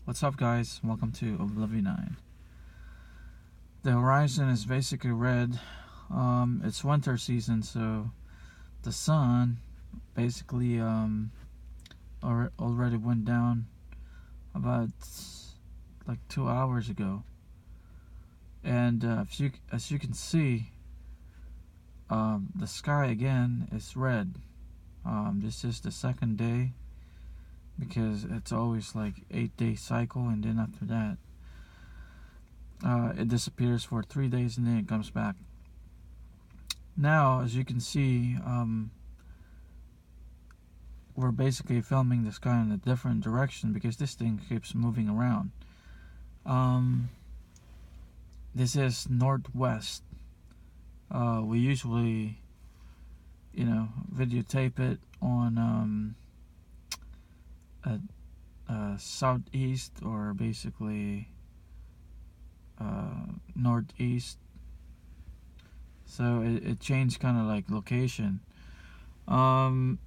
What's up, guys? Welcome to Oblivion 9. The horizon is basically red. It's winter season, so the sun basically already went down about like 2 hours ago. And as you can see, the sky again is red. This is the second day, because it's always like 8-day cycle, and then after that it disappears for 3 days and then it comes back. Now, as you can see, we're basically filming the sky in a different direction because this thing keeps moving around. This is northwest. We usually, videotape it on southeast, or basically northeast. So it changed kind of like location. In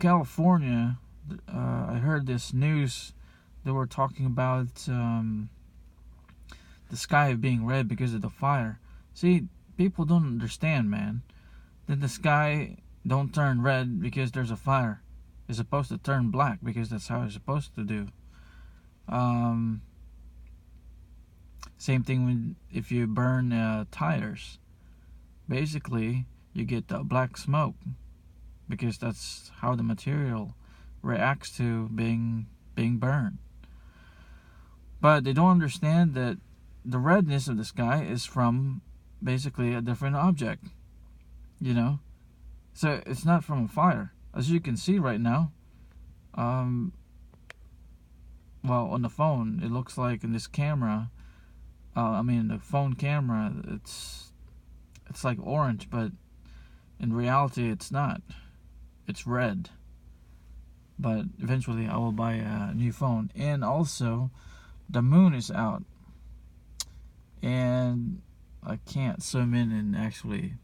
California, I heard this news. They were talking about the sky being red because of the fire. See, people don't understand, man. That the sky don't turn red because there's a fire. It's supposed to turn black because that's how it's supposed to do. Same thing if you burn tires. Basically, you get black smoke because that's how the material reacts to being burned. But they don't understand that the redness of the sky is from basically a different object. So it's not from a fire. As you can see right now, on the phone, it looks like in this camera, the phone camera, it's like orange, but in reality it's not. It's red. But eventually I will buy a new phone. And also, the moon is out, and I can't zoom in and actually,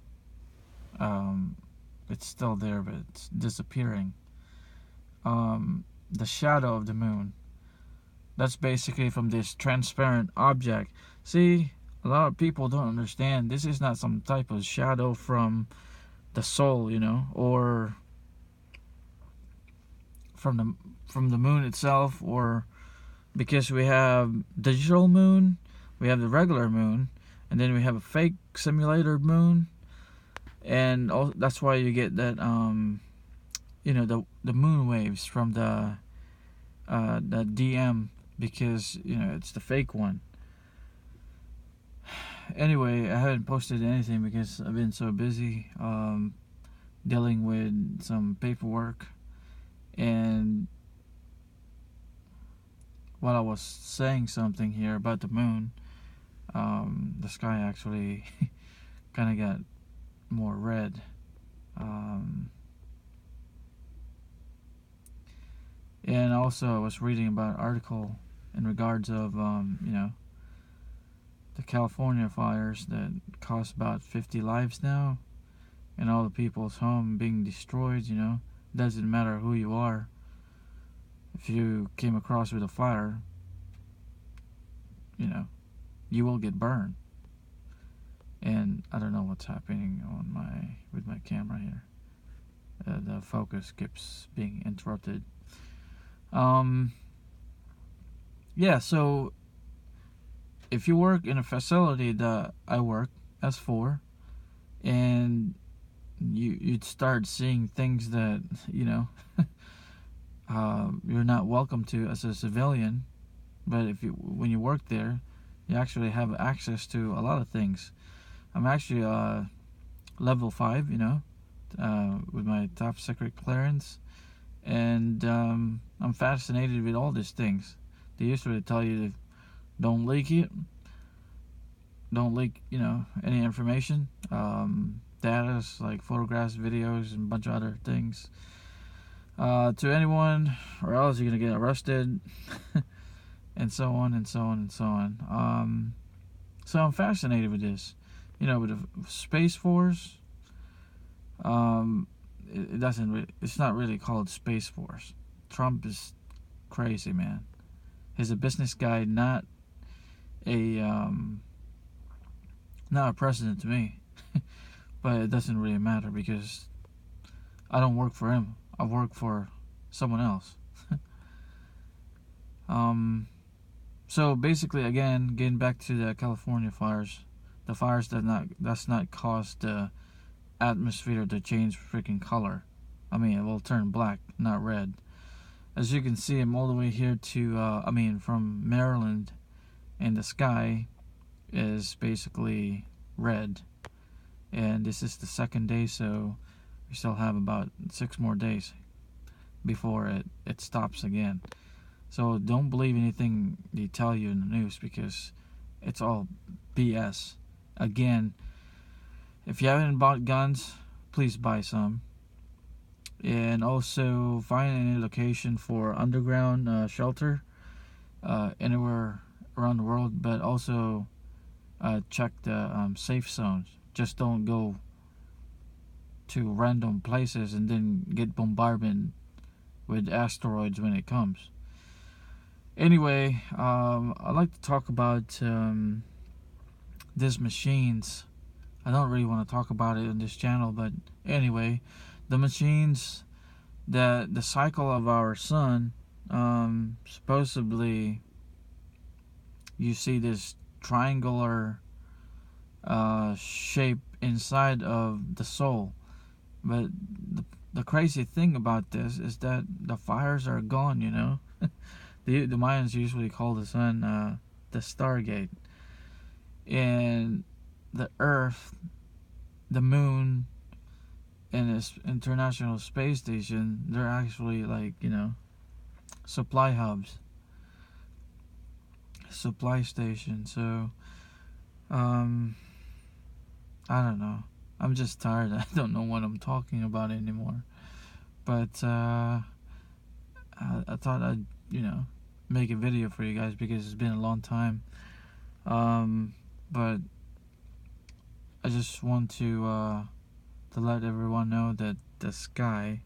it's still there, but it's disappearing. The shadow of the moon, that's basically from this transparent object. See, a lot of people don't understand. This is not some type of shadow from the soul, or from the moon itself, or because we have digital moon, we have the regular moon, and then we have a fake simulator moon, and that's why you get that the moon waves from the DM, because it's the fake one. Anyway, I haven't posted anything because I've been so busy dealing with some paperwork. And while I was saying something here about the moon, the sky actually kind of got more red. And also I was reading about an article in regards of the California fires that cost about 50 lives now, and all the people's home being destroyed. Doesn't matter who you are. If you came across with a fire, you will get burned. And I don't know what's happening with my camera here. The focus keeps being interrupted. So if you work in a facility that I work as for, and you'd start seeing things that you're not welcome to as a civilian. But when you work there, you actually have access to a lot of things. I'm actually level 5, with my top secret clearance, and I'm fascinated with all these things. They usually tell you to don't leak it, don't leak any information, data like photographs, videos, and a bunch of other things to anyone, or else you're gonna get arrested. And so on and so on and so on. So I'm fascinated with this. With the Space Force, it's not really called Space Force. Trump is crazy, man. He's a business guy, a not a president to me. But it doesn't really matter because I don't work for him. I work for someone else. So basically, again, getting back to the California fires, the fires that's not caused the atmosphere to change freaking color. I mean, it will turn black, not red. As you can see, I'm all the way here to, from Maryland, and the sky is basically red. And this is the second day, so we still have about 6 more days before it stops again. So don't believe anything they tell you in the news because it's all BS. Again, if you haven't bought guns, please buy some. And also find any location for underground shelter anywhere around the world, but also check the safe zones. Just don't go to random places and then get bombarded with asteroids when it comes. Anyway, I'd like to talk about these machines. I don't really want to talk about it on this channel, but anyway, the machines, the cycle of our sun, supposedly you see this triangular shape inside of the soul. But the crazy thing about this is that the fires are gone, you know. The Mayans usually call the sun the Stargate. And the Earth, the Moon, and this International Space Station, they're actually like, you know, supply hubs. Supply station. So, I don't know. I'm just tired. I don't know what I'm talking about anymore. But I thought I'd, you know, make a video for you guys because it's been a long time. But I just want to let everyone know that the sky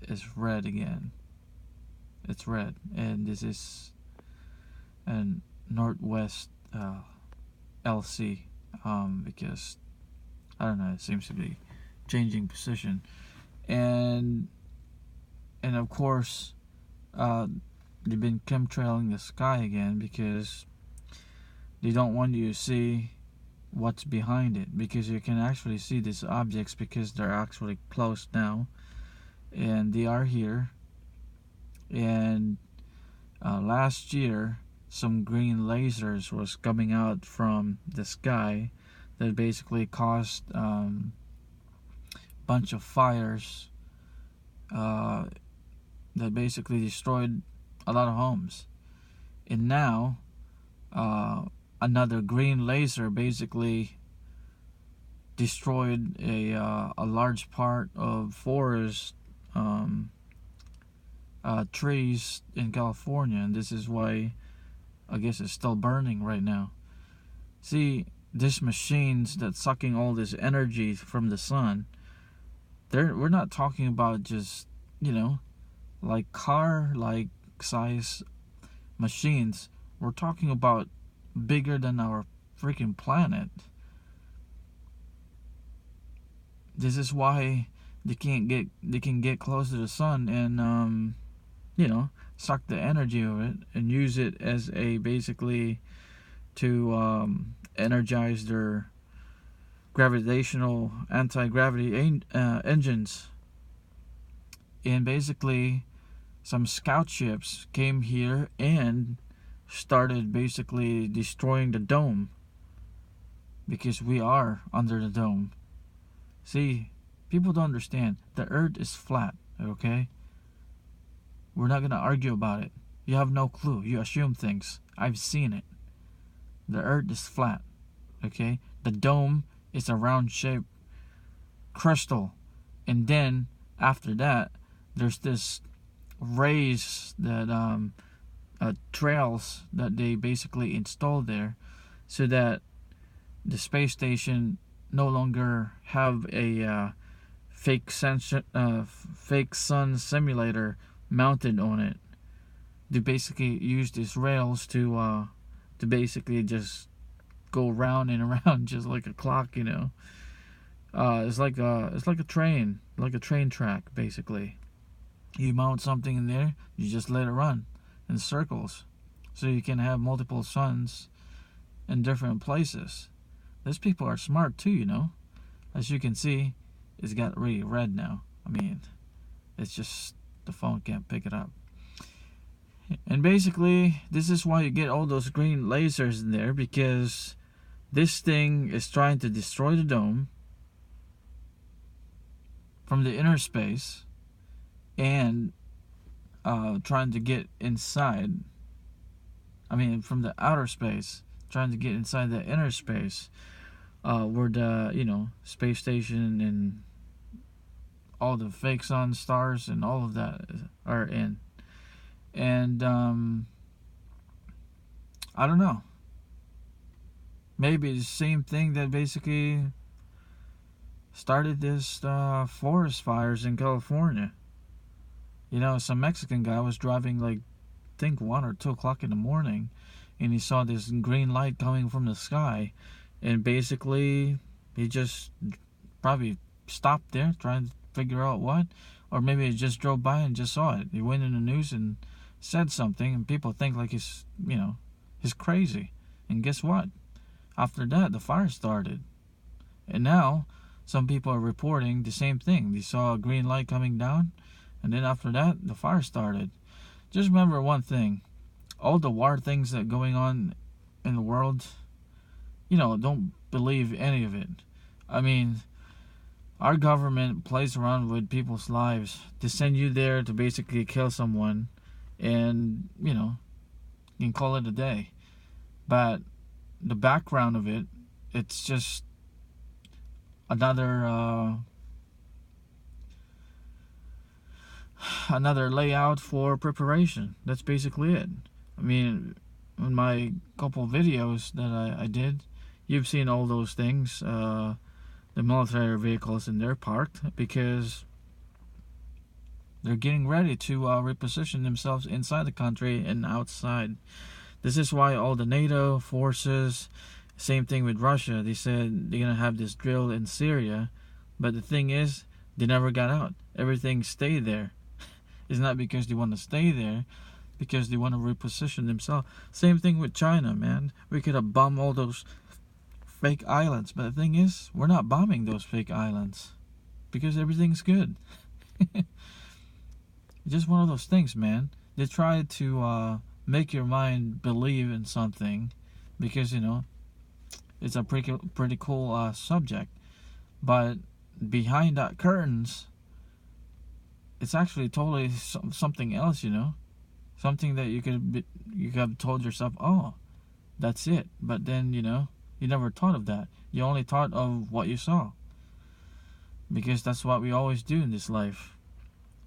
is red again. It's red, and this is an northwest LC, because I don't know, it seems to be changing position, and of course they've been chemtrailing the sky again because they don't want you to see what's behind it, because you can actually see these objects because they're actually close now, and they are here. And last year some green lasers was coming out from the sky that basically caused bunch of fires that basically destroyed a lot of homes. And now another green laser basically destroyed a large part of forest trees in California, and this is why I guess it's still burning right now. See, these machines that's sucking all this energy from the sun, we're not talking about just, you know, like car-like size machines. We're talking about bigger than our freaking planet. This is why they can get close to the sun and you know, suck the energy of it and use it as a basically to energize their gravitational anti-gravity engines. And basically some scout ships came here and started basically destroying the dome, because we are under the dome. See, people don't understand. The earth is flat, okay? We're not going to argue about it. You have no clue. You assume things. I've seen it. The earth is flat, okay? The dome is a round shaped crystal. And then, after that, there's this rays that, trails that they basically installed there so that the space station no longer have a fake sun simulator mounted on it. they basically use these rails to basically just go round and around just like a clock, you know. It's like a train, like a train track basically. You mount something in there, you just let it run in circles, so you can have multiple suns in different places. These people are smart too, you know. As you can see, it's got really red now. I mean, it's just the phone can't pick it up. And basically, this is why you get all those green lasers in there, because this thing is trying to destroy the dome from the inner space and trying to get inside. I mean, from the outer space, trying to get inside the inner space, where the, you know, space station and all the fake sun, stars, and all of that are in. And I don't know. Maybe the same thing that basically started this forest fires in California. You know, some Mexican guy was driving like, I think 1 or 2 o'clock in the morning, and he saw this green light coming from the sky, and basically he just probably stopped there trying to figure out what, or maybe he just drove by and just saw it. He went in the news and said something, and people think like he's, you know, he's crazy. And guess what? After that, the fire started. And now, some people are reporting the same thing. They saw a green light coming down, and then after that, the fire started. Just remember one thing. All the war things that are going on in the world, you know, don't believe any of it. I mean, our government plays around with people's lives to send you there to basically kill someone, and, you know, you can call it a day. But the background of it, it's just another layout for preparation. That's basically it. I mean, in my couple videos that I did, you've seen all those things, the military vehicles in there parked, because they're getting ready to reposition themselves inside the country and outside. This is why all the NATO forces, same thing with Russia, they said they're going to have this drill in Syria, but the thing is, they never got out. Everything stayed there. It's not because they want to stay there, because they want to reposition themselves. Same thing with China, man. We could have bombed all those fake islands, but the thing is, we're not bombing those fake islands, because everything's good. Just one of those things, man. They try to make your mind believe in something, because, you know, it's a pretty cool subject, but behind that curtains, it's actually totally something else, you know, something that you could have told yourself, oh, that's it, but then, you know, you never thought of that. You only thought of what you saw, because that's what we always do in this life.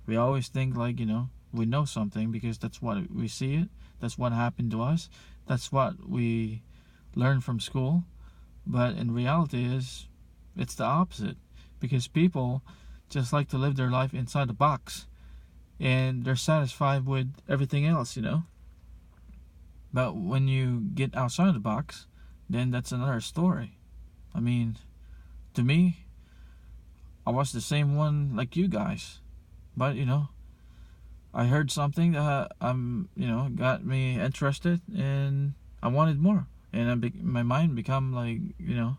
We always think like, you know, we know something because that's what we see it, that's what happened to us, that's what we learned from school. But in reality is, it's the opposite, because people just like to live their life inside the box, and they're satisfied with everything else, you know. But when you get outside the box, then that's another story. I mean, to me, I was the same one like you guys, but, you know, I heard something that you know, got me interested, and I wanted more, and my mind become like, you know,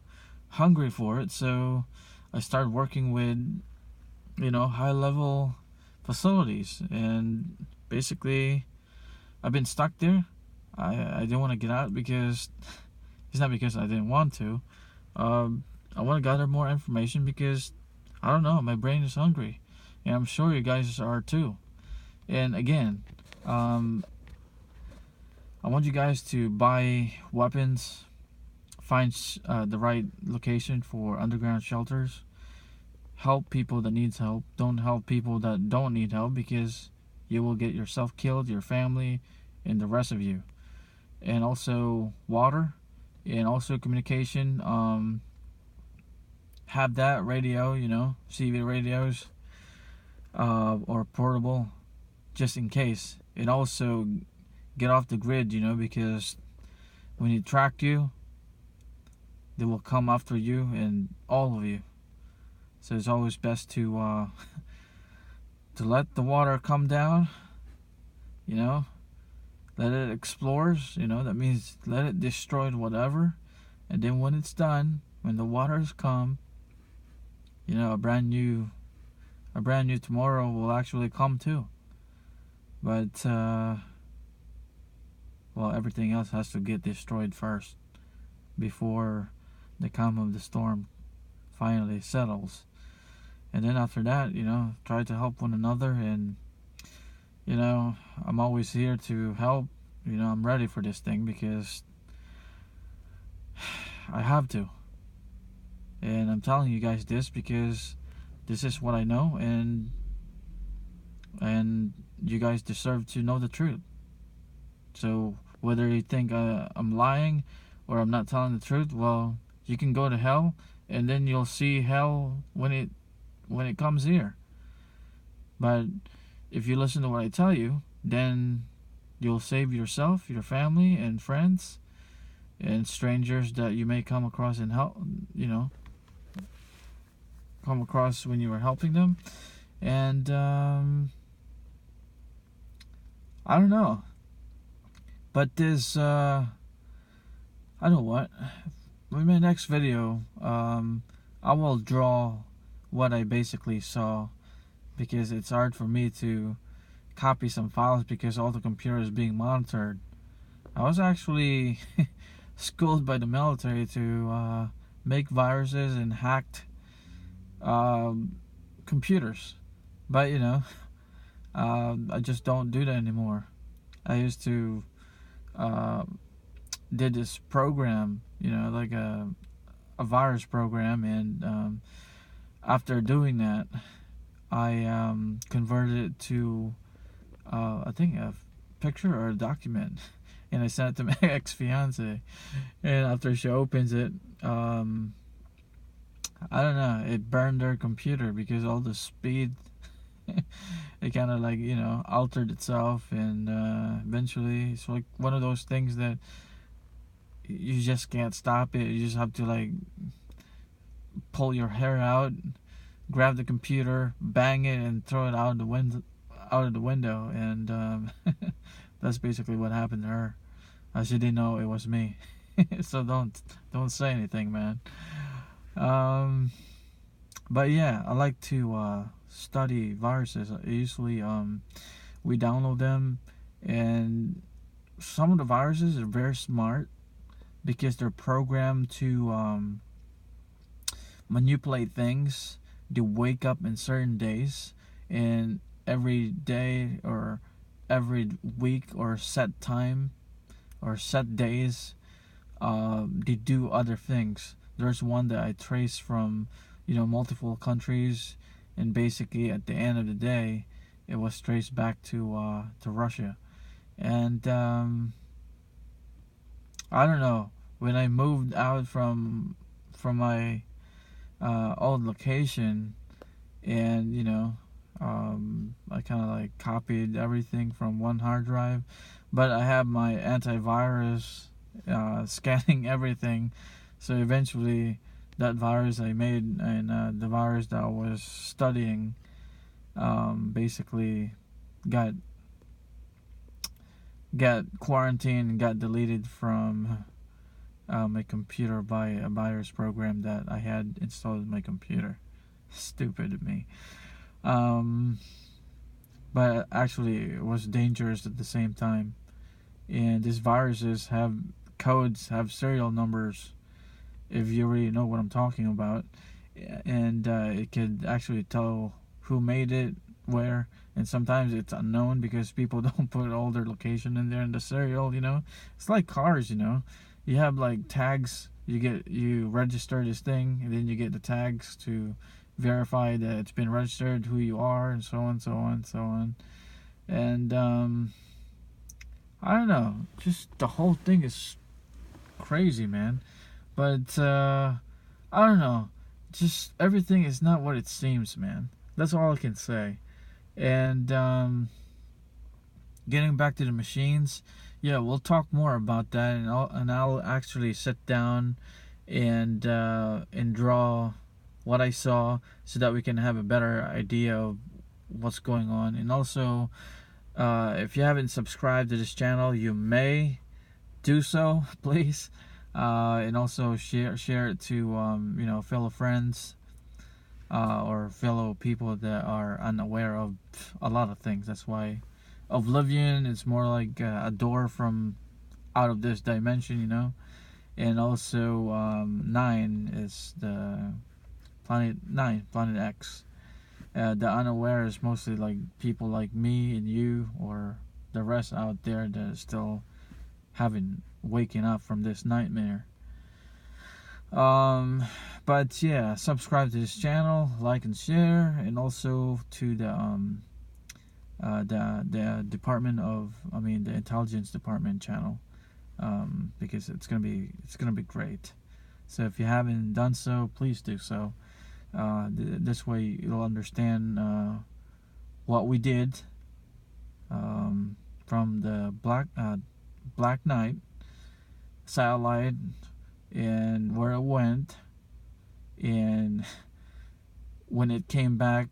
hungry for it. So I started working with, you know, high level facilities, and basically I've been stuck there. I didn't want to get out, because it's not because I didn't want to. I want to gather more information, because I don't know, my brain is hungry, and I'm sure you guys are too. And again, I want you guys to buy weapons, find the right location for underground shelters, help people that needs help. Don't help people that don't need help, because you will get yourself killed, your family, and the rest of you. And also water, and also communication. Have that radio, you know, CB radios, or portable, just in case. And also get off the grid, you know, because when they track you, they will come after you and all of you. So it's always best to to let the water come down, you know, let it explores, you know, that means let it destroy whatever, and then when it's done, when the waters come, you know, a brand new tomorrow will actually come too. But well, everything else has to get destroyed first before the calm of the storm finally settles. And then after that, you know, try to help one another. And you know, I'm always here to help. You know, I'm ready for this thing because I have to. And I'm telling you guys this because this is what I know, and you guys deserve to know the truth. So whether you think I'm lying or I'm not telling the truth, well, you can go to hell, and then you'll see hell when it comes here. But if you listen to what I tell you, then you'll save yourself, your family, and friends, and strangers that you may come across and help. You know, come across when you were helping them, and I don't know. But this, I don't know what. In my next video, I will draw what I basically saw, because it's hard for me to copy some files because all the computer is being monitored. I was actually schooled by the military to make viruses and hacked computers, but you know, I just don't do that anymore. I used to did this program, you know, like a virus program, and after doing that, I converted it to I think a picture or a document, and I sent it to my ex-fiance. And after she opens it, I don't know, it burned her computer because all the speed it kind of, like, you know, altered itself, and eventually it's like one of those things that you just can't stop it. You just have to, like, pull your hair out, grab the computer, bang it, and throw it out of the window. And that's basically what happened to her. She didn't know it was me. So don't say anything, man. But yeah, I like to study viruses. Usually we download them, and some of the viruses are very smart because they're programmed to manipulate things. They wake up in certain days, and every day or every week or set time or set days, they do other things. There's one that I trace from, you know, multiple countries, and basically at the end of the day, it was traced back to Russia. And I don't know. When I moved out from my old location, and you know, I kind of like copied everything from one hard drive, but I have my antivirus scanning everything. So eventually, that virus I made, and the virus that I was studying, basically got quarantined and got deleted from my computer by a virus program that I had installed in my computer. Stupid of me. But actually it was dangerous at the same time. And these viruses have codes, have serial numbers, if you already know what I'm talking about. And it could actually tell who made it, where, and sometimes it's unknown because people don't put all their location in there in the serial, you know. It's like cars, you know. You have like tags, you register this thing, and then you get the tags to verify that it's been registered, who you are, and so on, so on, so on. And I don't know, just the whole thing is crazy, man. But I don't know, just everything is not what it seems, man. That's all I can say. And getting back to the machines, yeah, we'll talk more about that, and I'll actually sit down and draw what I saw so that we can have a better idea of what's going on. And also, if you haven't subscribed to this channel, you may do so, please. And also share it to fellow friends or fellow people that are unaware of a lot of things. That's why Oblivion is more like a door from out of this dimension, and also 9 is the Planet X. The unaware is mostly like people like me and you, or the rest out there that is still haven't waking up from this nightmare. But yeah, subscribe to this channel, like and share, and also to the Department of, the Intelligence Department channel, because it's gonna be great. So if you haven't done so, please do so. This way you'll understand what we did from the Black Knight satellite, and where it went, and when it came back,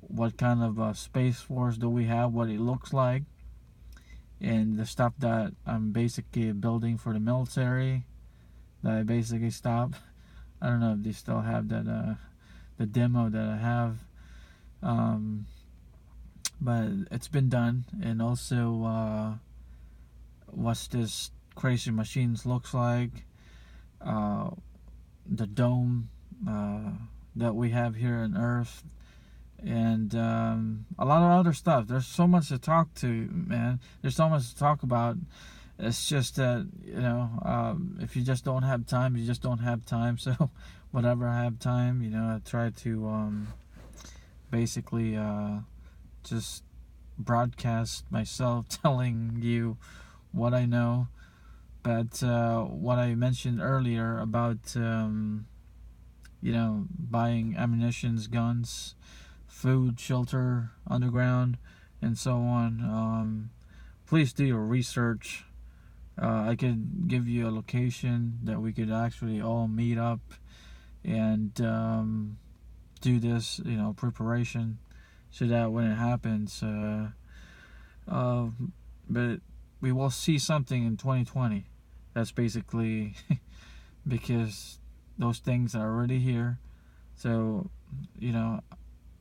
what kind of space force do we have, what it looks like, and the stuff that I'm basically building for the military that I basically stopped. I don't know if they still have that the demo that I have, but it's been done. And also what this crazy machines looks like, the dome that we have here on Earth, and a lot of other stuff. There's so much to talk to, man. There's so much to talk about. It's just that, if you just don't have time, you just don't have time. So whenever I have time, I try to basically just broadcast myself telling you what I know. But what I mentioned earlier about buying ammunitions, guns, food, shelter, underground, and so on, please do your research. I could give you a location that we could actually all meet up and do this, preparation, so that when it happens, but we will see something in 2020. That's basically because those things are already here. So,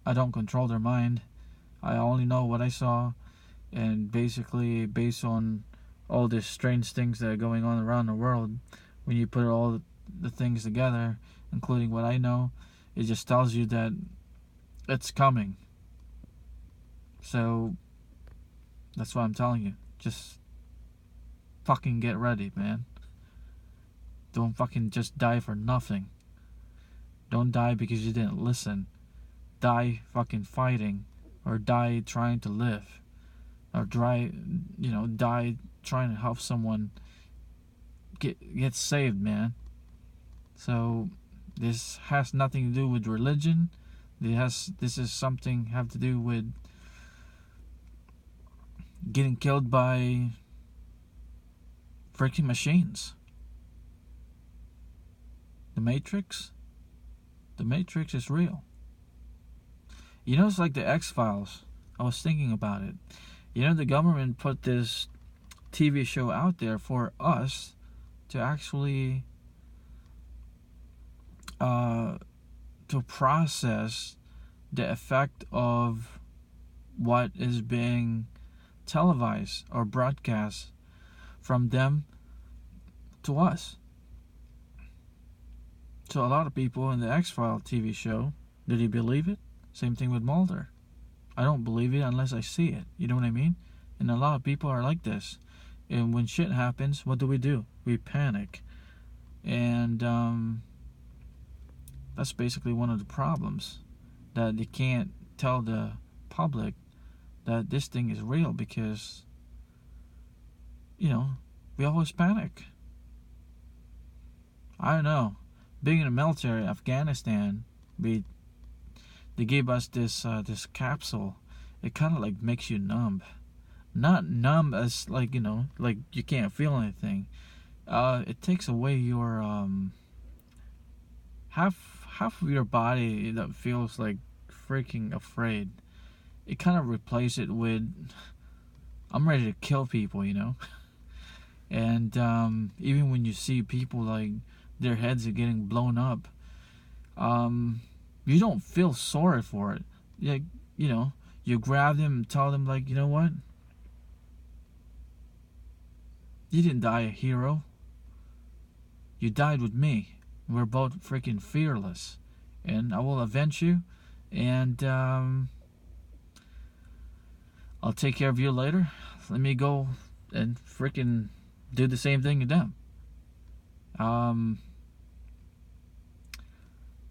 I don't control their mind. I only know what I saw, and basically based on all these strange things that are going on around the world, when you put all the things together, including what I know, it just tells you that it's coming. So that's what I'm telling you. Just fucking get ready, man. Don't fucking just die for nothing. Don't die because you didn't listen. Die fucking fighting, or die trying to live, or die trying to help someone get saved, man. So this has nothing to do with religion. This is something have to do with getting killed by freaking machines. The Matrix is real. It's like the X-Files. I was thinking about it. The government put this TV show out there for us to actually to process the effect of what is being televised or broadcast from them to us. So a lot of people in the X-Files TV show, did they believe it? Same thing with Mulder. I don't believe it unless I see it. You know what I mean? And a lot of people are like this. And when shit happens, what do? We panic. And that's basically one of the problems, that they can't tell the public that this thing is real, because we always panic. I don't know. Being in the military, Afghanistan, they gave us this capsule. It kind of like makes you numb. not numb as like, like you can't feel anything. It takes away your half of your body that feels like freaking afraid. It kind of replaces it with, I'm ready to kill people, And even when you see people like their heads are getting blown up, you don't feel sorry for it. Like, you grab them and tell them, like, you know what? You didn't die a hero. You died with me. We're both freaking fearless. And I will avenge you. And I'll take care of you later. Let me go and freaking do the same thing to them. I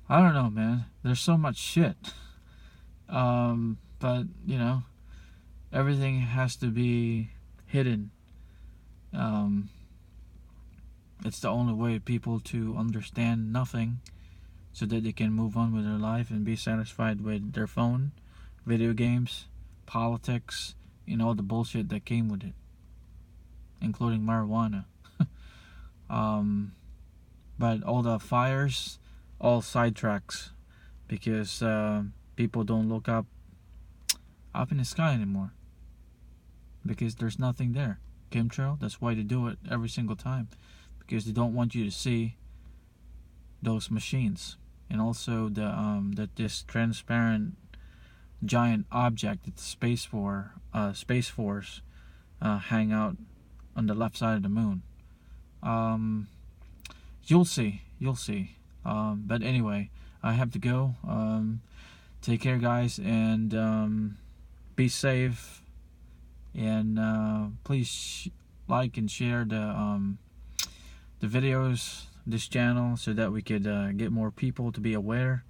don't know, man. There's so much shit. But, everything has to be hidden. It's the only way people to understand nothing so that they can move on with their life and be satisfied with their phone, video games, politics, all the bullshit that came with it, including marijuana. But all the fires, all sidetracks, because people don't look up in the sky anymore, because there's nothing there. Chemtrail, that's why they do it every single time, because they don't want you to see those machines. And also that this transparent giant object that the Space Force hang out on the left side of the moon. You'll see. But anyway, I have to go. Take care, guys, and be safe. And please like and share the videos, this channel, so that we could get more people to be aware.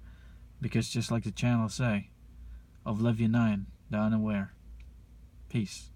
Because just like the channel say, of Live 9, the unaware. Peace.